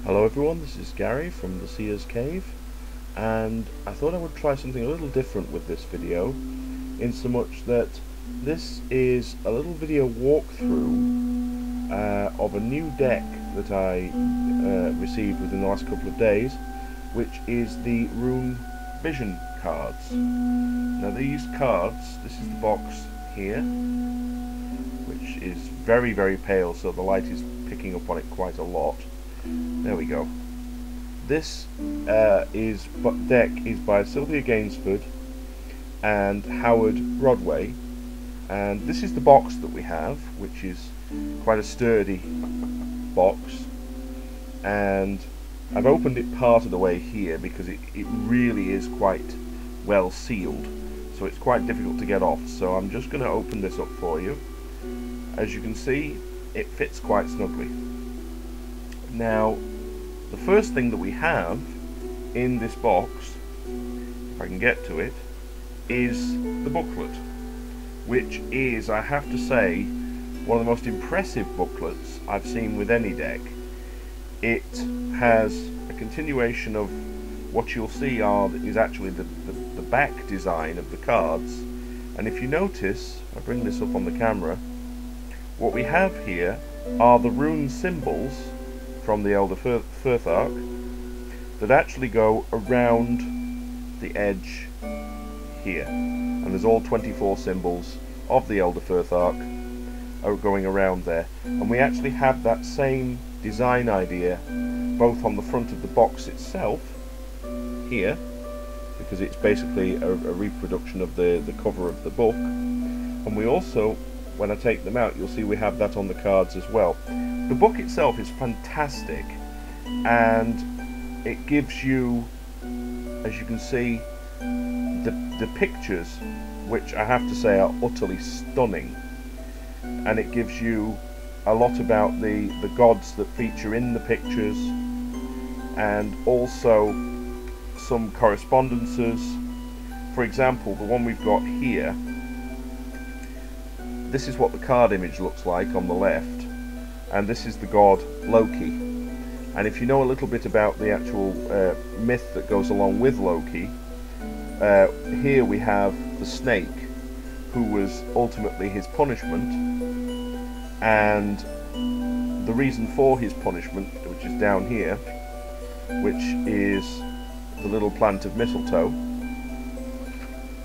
Hello everyone, this is Gary from the Seer's Cave, and I thought I would try something a little different with this video, in so much that this is a little video walkthrough of a new deck that I received within the last couple of days, which is the Rune Vision Cards. Now these cards, this is the box here, which is very, very pale, so the light is picking up on it quite a lot. There we go. This deck is by Silvia Gainsford and Howard Broadway, and this is the box that we have, which is quite a sturdy box, and I've opened it part of the way here because it really is quite well sealed, so it's quite difficult to get off. So I'm just going to open this up for you. As you can see, it fits quite snugly. Now, the first thing that we have in this box, if I can get to it, is the booklet, which is, I have to say, one of the most impressive booklets I've seen with any deck. It has a continuation of what you'll see is actually the back design of the cards, and if you notice, I bring this up on the camera, what we have here are the rune symbols from the Elder Ferthark that actually go around the edge here, and there's all 24 symbols of the Elder Ferthark are going around there, and we actually have that same design idea both on the front of the box itself here, because it's basically a reproduction of the cover of the book, and we also, when I take them out, you'll see we have that on the cards as well. The book itself is fantastic, and it gives you, as you can see, the pictures, which I have to say are utterly stunning, and it gives you a lot about the gods that feature in the pictures, and also some correspondences. For example, the one we've got here, this is what the card image looks like on the left, and this is the god Loki. And if you know a little bit about the actual myth that goes along with Loki, here we have the snake, who was ultimately his punishment, and the reason for his punishment, which is down here, which is the little plant of mistletoe,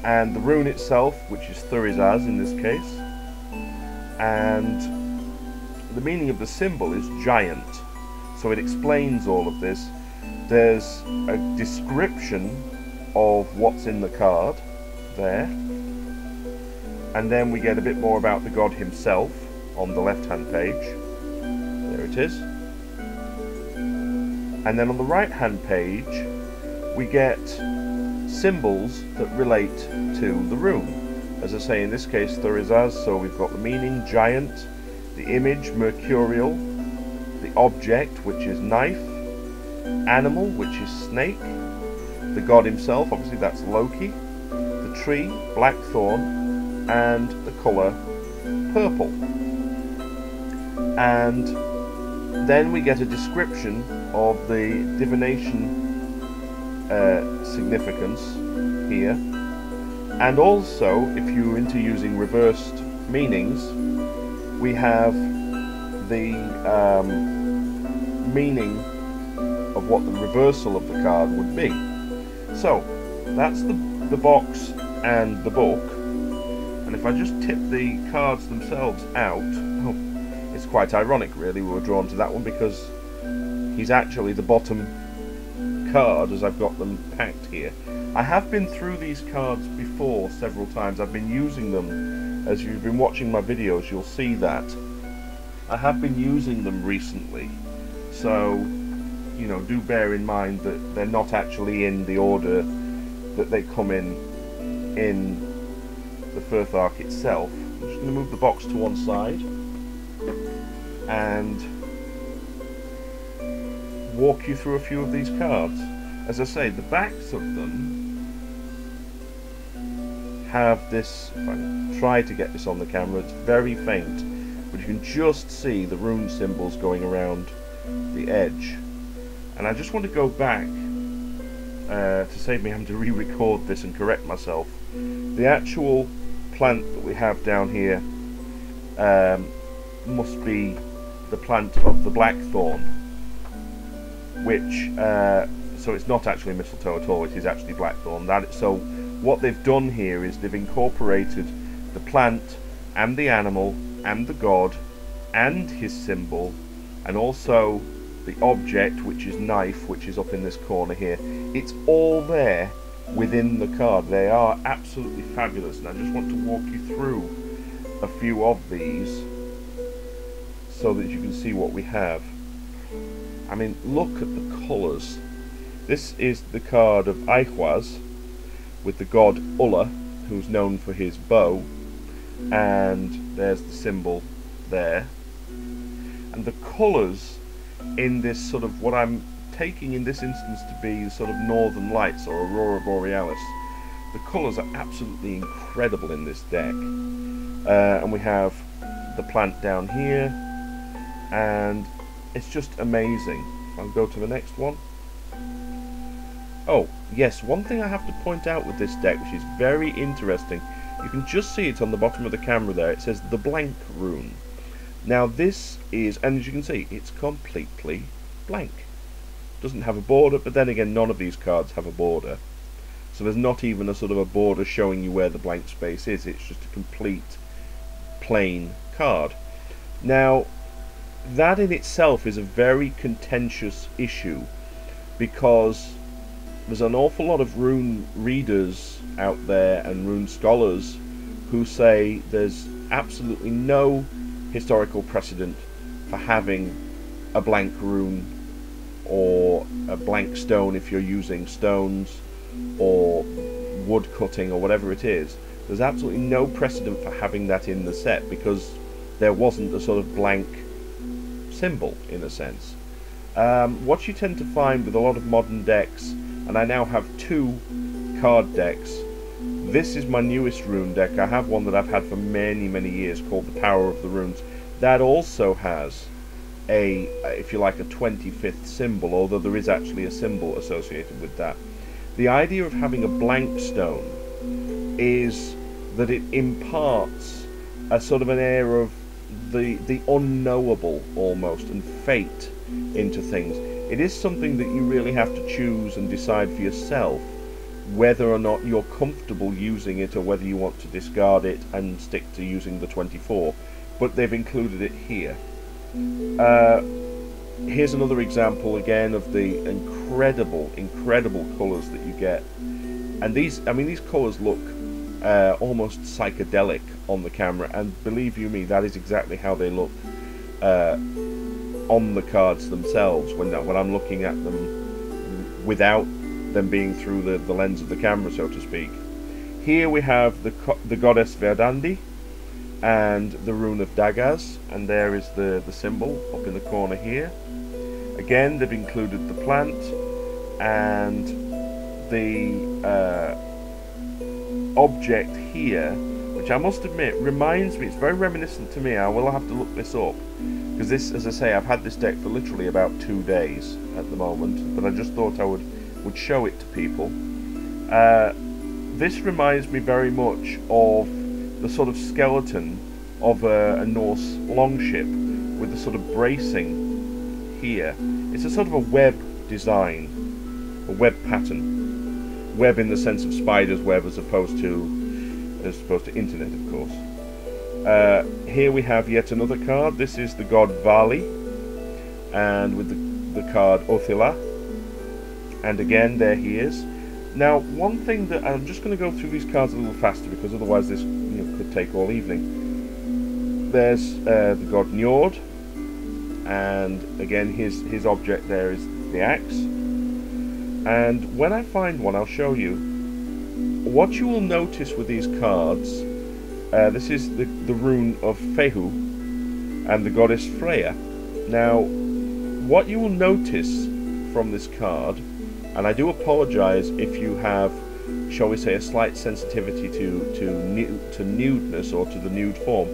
and the rune itself, which is Thurizaz in this case, and the meaning of the symbol is giant, so it explains all of this. There's a description of what's in the card there, and then we get a bit more about the god himself on the left hand page. There it is. And then on the right hand page we get symbols that relate to the rune. As I say, in this case Thurizaz, so we've got the meaning, giant, the image, mercurial, the object, which is knife, animal, which is snake, the god himself, obviously that's Loki, the tree, blackthorn, and the colour purple. And then we get a description of the divination significance here, and also, if you're into using reversed meanings, we have the meaning of what the reversal of the card would be. So that's the box and the book, and if I just tip the cards themselves out, it's quite ironic really we were drawn to that one, because he's actually the bottom card as I've got them packed here. I have been through these cards before several times. I've been using them. As you've been watching my videos, you'll see that I have been using them recently, so you know, do bear in mind that they're not actually in the order that they come in the Ferthark itself. I'm just going to move the box to one side and walk you through a few of these cards. As I say, the backs of them have this, if I can try to get this on the camera, it's very faint, but you can just see the rune symbols going around the edge. And I just want to go back to save me having to re-record this and correct myself. The actual plant that we have down here must be the plant of the blackthorn, which so it's not actually mistletoe at all, it is actually blackthorn. So what they've done here is they've incorporated the plant and the animal and the god and his symbol, and also the object, which is knife, which is up in this corner here. It's all there within the card. They are absolutely fabulous, and I just want to walk you through a few of these so that you can see what we have. I mean, look at the colours. This is the card of Eichwaz with the god Ulla, who's known for his bow, and there's the symbol there. And the colours in this sort of, what I'm taking in this instance to be sort of northern lights or aurora borealis, the colours are absolutely incredible in this deck. And we have the plant down here, and it's just amazing. I'll go to the next one. Oh yes, one thing I have to point out with this deck, which is very interesting, you can just see it on the bottom of the camera there. It says the blank rune. Now this is, and as you can see, it's completely blank. Doesn't have a border, but then again, none of these cards have a border. So there's not even a sort of a border showing you where the blank space is. It's just a complete plain card. Now, that in itself is a very contentious issue, because there's an awful lot of rune readers out there and rune scholars who say there's absolutely no historical precedent for having a blank rune or a blank stone if you're using stones or wood cutting or whatever it is. There's absolutely no precedent for having that in the set, because there wasn't a sort of blank symbol in a sense. What you tend to find with a lot of modern decks, and I now have 2 card decks. This is my newest rune deck. I have one that I've had for many years called the Power of the Runes. That also has a, if you like, a 25th symbol, although there is actually a symbol associated with that. The idea of having a blank stone is that it imparts a sort of an air of the unknowable almost, and fate into things. It is something that you really have to choose and decide for yourself whether or not you're comfortable using it, or whether you want to discard it and stick to using the 24. But they've included it here. Here's another example again of the incredible colours that you get. And these, I mean, these colours look almost psychedelic on the camera, and believe you me, that is exactly how they look on the cards themselves when I'm looking at them without them being through the lens of the camera, so to speak. Here we have the goddess Verdandi and the rune of Dagaz, and there is the symbol up in the corner here. Again, they've included the plant and the object here, which I must admit reminds me, it's very reminiscent to me. I will have to look this up, because this, as I say, I've had this deck for literally about 2 days at the moment, but I just thought I would show it to people. This reminds me very much of the sort of skeleton of a Norse longship with the sort of bracing here. It's a sort of a web design, a web pattern. Web in the sense of spider's web, as opposed to internet, of course. Here we have yet another card. This is the god Vali, and with the card Othila. And again, there he is. Now, one thing that I'm just going to go through these cards a little faster, because otherwise this could take all evening. There's the god Njord, and again his object there is the axe. And when I find one, I'll show you. What you will notice with these cards, this is the rune of Fehu and the goddess Freyja. Now, what you will notice from this card, and I do apologise if you have, shall we say, a slight sensitivity to nudeness or to the nude form.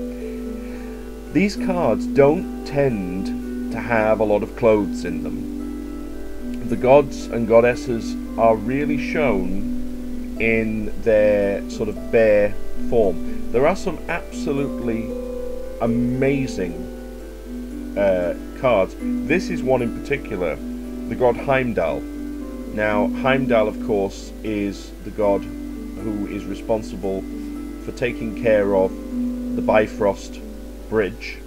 These cards don't tend to have a lot of clothes in them. the gods and goddesses are really shown in their sort of bare form. There are some absolutely amazing cards. This is one in particular, the god Heimdall. Now, Heimdall, of course, is the god who is responsible for taking care of the Bifrost Bridge,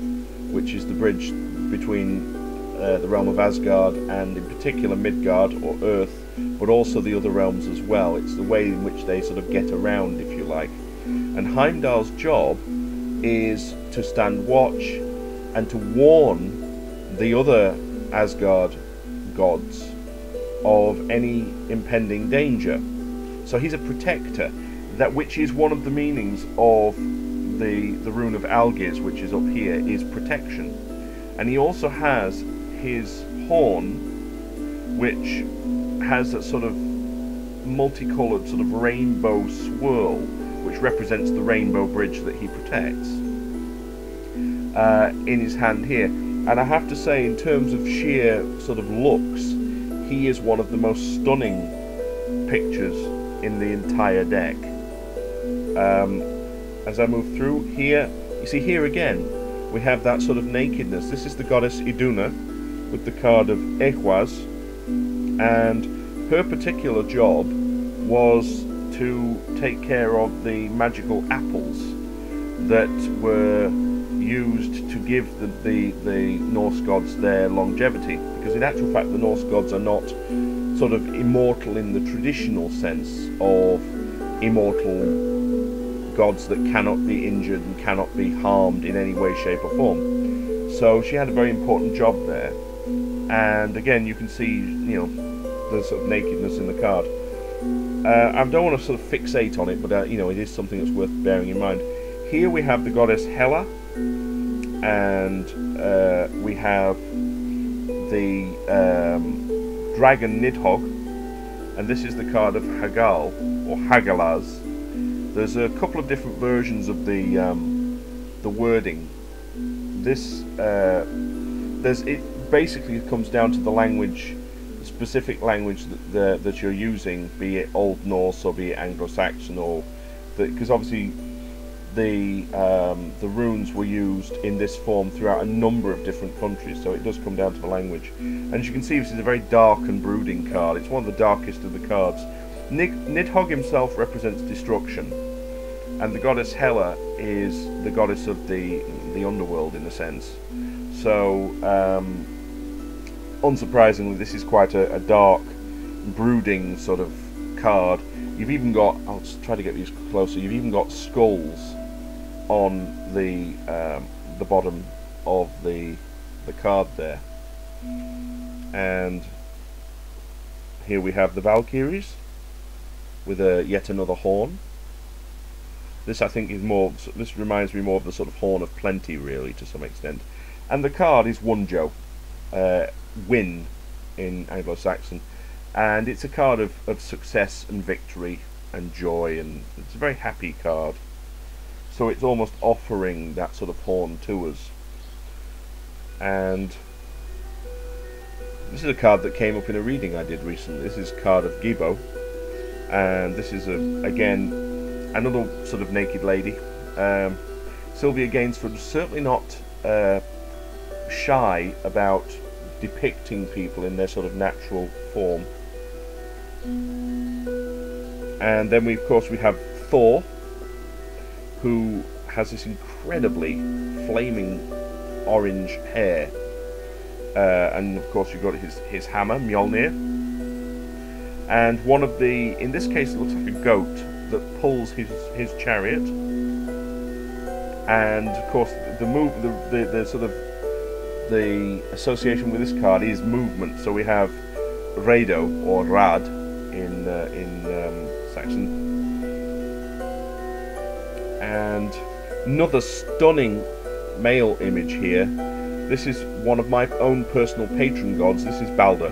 which is the bridge between the realm of Asgard and in particular Midgard or Earth, but also the other realms as well. It's the way in which they sort of get around, if you like. And Heimdall's job is to stand watch and to warn the other Asgard gods of any impending danger. So he's a protector, that which is one of the meanings of the rune of Algiz, which is up here, is protection. And he also has his horn, which has a sort of multicolored sort of rainbow swirl, which represents the rainbow bridge that he protects, in his hand here. And I have to say, in terms of sheer sort of looks, he is one of the most stunning pictures in the entire deck. As I move through here, you see here again we have that sort of nakedness. This is the goddess Iduna with the card of Ehwaz, and her particular job was to take care of the magical apples that were used to give the Norse gods their longevity, because in actual fact the Norse gods are not sort of immortal in the traditional sense of immortal gods that cannot be injured and cannot be harmed in any way, shape or form. So she had a very important job there, and again you can see, you know, the sort of nakedness in the card. I don't want to sort of fixate on it, but you know, it is something that's worth bearing in mind. Here we have the goddess Hela, and we have the dragon Nidhogg, and this is the card of Hagal or Hagalaz. There's a couple of different versions of the wording. This it basically comes down to the language, the specific language that you're using, be it Old Norse or be it Anglo-Saxon, or because obviously the runes were used in this form throughout a number of different countries, so it does come down to the language. And as you can see, this is a very dark and brooding card. It's one of the darkest of the cards. Nidhogg himself represents destruction, and the goddess Hela is the goddess of the underworld in a sense. So unsurprisingly, this is quite a dark, brooding sort of card. You've even got, I'll just try to get these closer, you've even got skulls on the bottom of the card there. And here we have the Valkyries with yet another horn. This I think is more, this reminds me more of the sort of horn of plenty really, to some extent. And the card is Wunjo, win in Anglo-Saxon, and it's a card of success and victory and joy, and it's a very happy card, so it's almost offering that sort of horn to us. And this is a card that came up in a reading I did recently. This is a card of Gibo, and this is again another sort of naked lady. Sylvia Gainsford was certainly not shy about depicting people in their sort of natural form. And then of course we have Thor, who has this incredibly flaming orange hair, and of course you've got his hammer Mjolnir, and one of the, in this case it looks like a goat that pulls his chariot. And of course the sort of the association with this card is movement. So we have Rado or Rad in Saxon, and another stunning male image here. This is one of my own personal patron gods. This is Balder,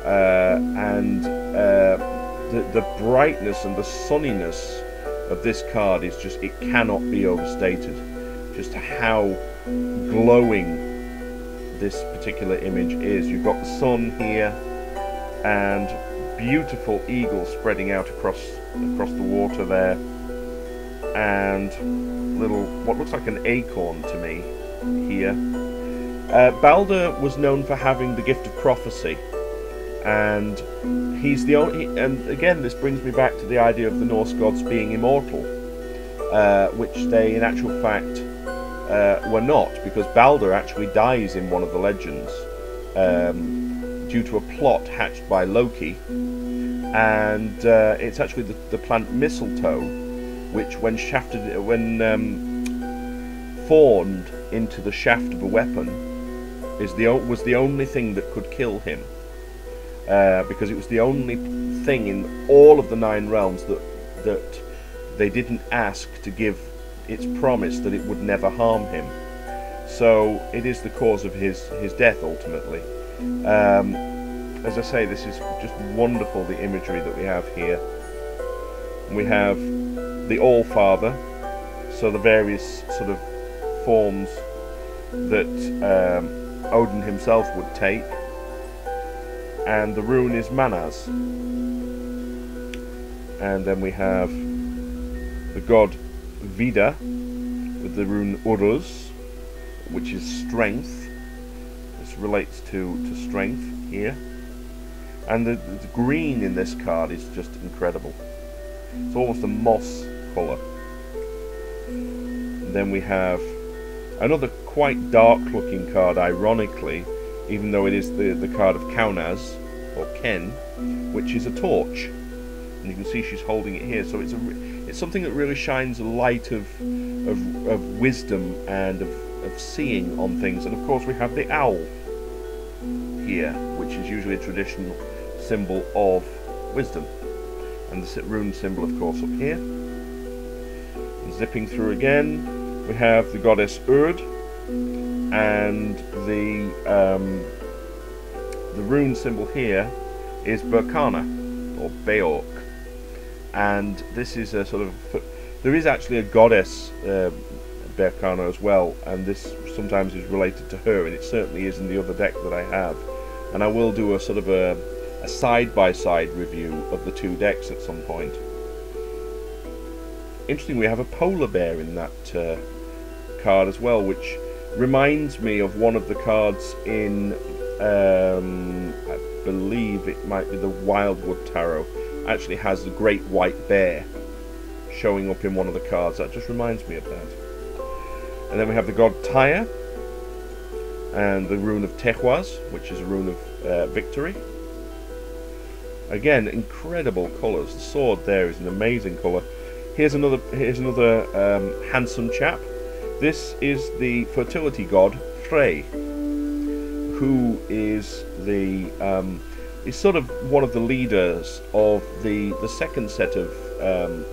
and the brightness and the sunniness of this card is just, it cannot be overstated, just how glowing this particular image is. You've got the sun here, and beautiful eagle spreading out across the water there, and little what looks like an acorn to me here. Balder was known for having the gift of prophecy, and he's the only. And again, this brings me back to the idea of the Norse gods being immortal, which they, in actual fact, were not, because Balder actually dies in one of the legends due to a plot hatched by Loki, and it's actually the plant mistletoe, which, when formed into the shaft of a weapon, was the only thing that could kill him, because it was the only thing in all of the 9 realms that they didn't ask to give its promise that it would never harm him. So it is the cause of his death ultimately. As I say, this is just wonderful, the imagery that we have here. We have the All-Father, so the various sort of forms that Odin himself would take, and the rune is Manas. And then we have the god Vida with the rune Uruz, which is strength. This relates to strength here. And the green in this card is just incredible. It's almost a moss colour. And then we have another quite dark looking card, ironically, even though it is the card of Kaunaz, or Ken, which is a torch. And you can see she's holding it here, so it's something that really shines a light of wisdom and of seeing on things. And of course we have the owl here, which is usually a traditional symbol of wisdom. And the rune symbol, of course, up here. And zipping through again, we have the goddess Urd, and the rune symbol here is Berkana, or Beork. And this is a sort of, there is actually a goddess Berkana as well, and this sometimes is related to her, and it certainly is in the other deck that I have. And I will do a sort of a side-by-side review of the 2 decks at some point. Interesting, we have a polar bear in that card as well, which reminds me of one of the cards in, I believe it might be the Wildwood Tarot. Actually has the great white bear showing up in one of the cards. That just reminds me of that. And then we have the god Tyre, and the rune of Tehwaz, which is a rune of victory. Again, incredible colours. The sword there is an amazing colour. Here's another handsome chap. This is the fertility god Tray, who is is sort of one of the leaders of the second set of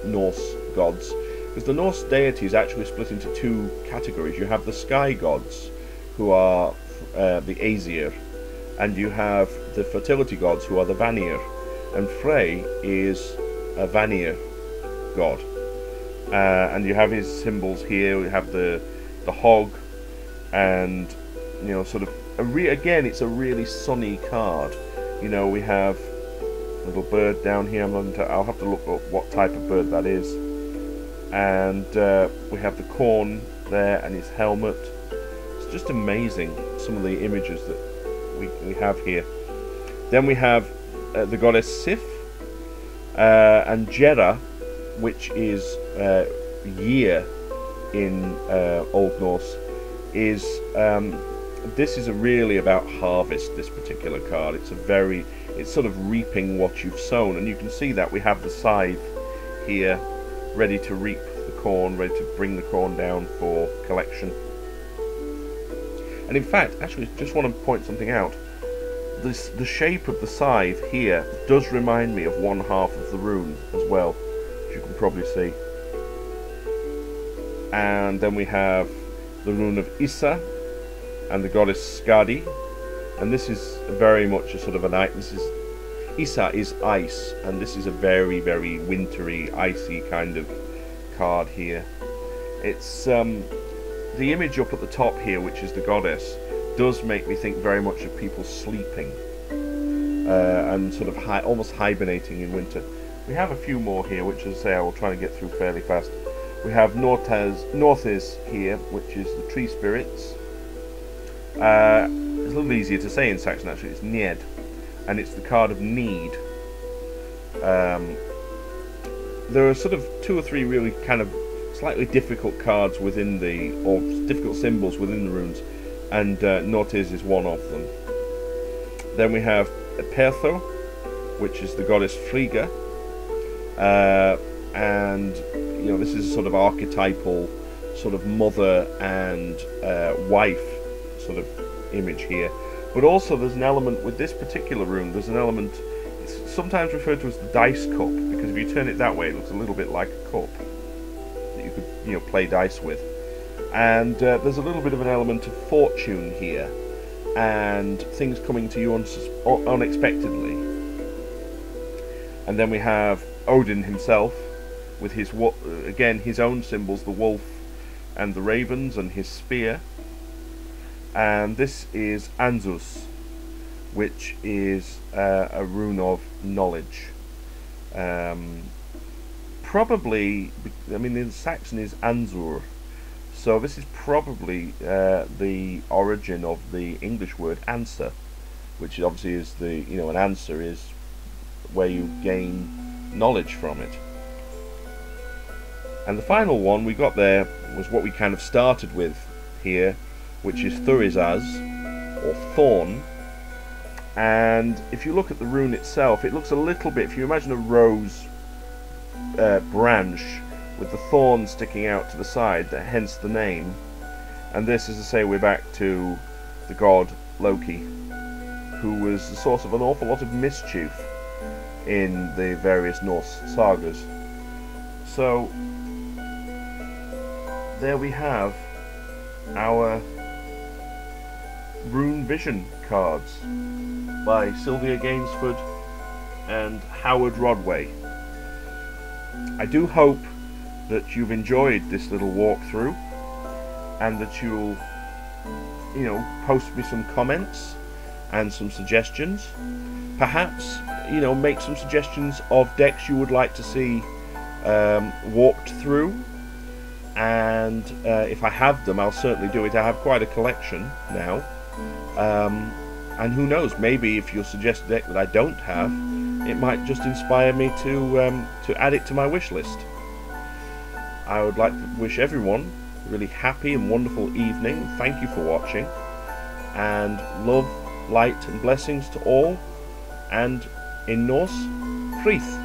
Norse gods, because the Norse deities actually split into 2 categories. You have the sky gods, who are the Aesir, and you have the fertility gods, who are the Vanir. And Frey is a Vanir god, and you have his symbols here. We have the hog, and sort of again, it's a really sunny card. We have a little bird down here. I'll have to look up what type of bird that is. And we have the corn there and his helmet. It's just amazing, some of the images that we have here. Then we have the goddess Sif, and Jera, which is year in Old Norse, is this is really about harvest. This particular card, it's sort of reaping what you've sown, and you can see that we have the scythe here, ready to reap the corn, ready to bring the corn down for collection. And in fact, actually, just want to point something out. The shape of the scythe here does remind me of one half of the rune as well, as you can probably see. And then we have the rune of Issa and the goddess Skadi, and this is very much a sort of Issa is ice, and this is a very, very wintry, icy kind of card here. It's the image up at the top here, which is the goddess, does make me think very much of people sleeping. and sort of almost hibernating in winter. We have a few more here, which, as I say, I will try to get through fairly fast. We have Northes here, which is the tree spirits. It's a little easier to say in Saxon, actually. It's Ned, and it's the card of need. There are sort of 2 or 3 really kind of slightly difficult cards within or difficult symbols within the runes, and Northes is one of them. Then we have Pertho, which is the goddess Frigga, and this is a sort of archetypal sort of mother and wife sort of image here. But also there's an element with this particular rune, there's an element, it's sometimes referred to as the dice cup, because if you turn it that way it looks a little bit like a cup that you could play dice with. And there's a little bit of an element of fortune here, and things coming to you unexpectedly. And then we have Odin himself with his again his own symbols, the wolf and the ravens, and his spear. And this is Anzus, which is a rune of knowledge. Probably, I mean, in Saxon is Anzur, so this is probably the origin of the English word answer, which obviously is an answer is where you gain knowledge from it. And the final one we got there was what we kind of started with here, which is Thurizaz, or thorn. And if you look at the rune itself, it looks a little bit, if you imagine a rose branch with the thorn sticking out to the side, hence the name. And this, as I say, we're back to the god Loki, who was the source of an awful lot of mischief in the various Norse sagas. So there we have our Rune Vision Cards by Silvia Gainsford and Howard Rodway. I do hope that you've enjoyed this little walkthrough, and that you'll post me some comments and some suggestions. Perhaps make some suggestions of decks you would like to see walked through, and if I have them, I'll certainly do it. I have quite a collection now, and who knows, maybe if you'll suggest a deck that I don't have, it might just inspire me to add it to my wish list. I would like to wish everyone a really happy and wonderful evening. Thank you for watching, and love, light and blessings to all, and in Norse, Frith.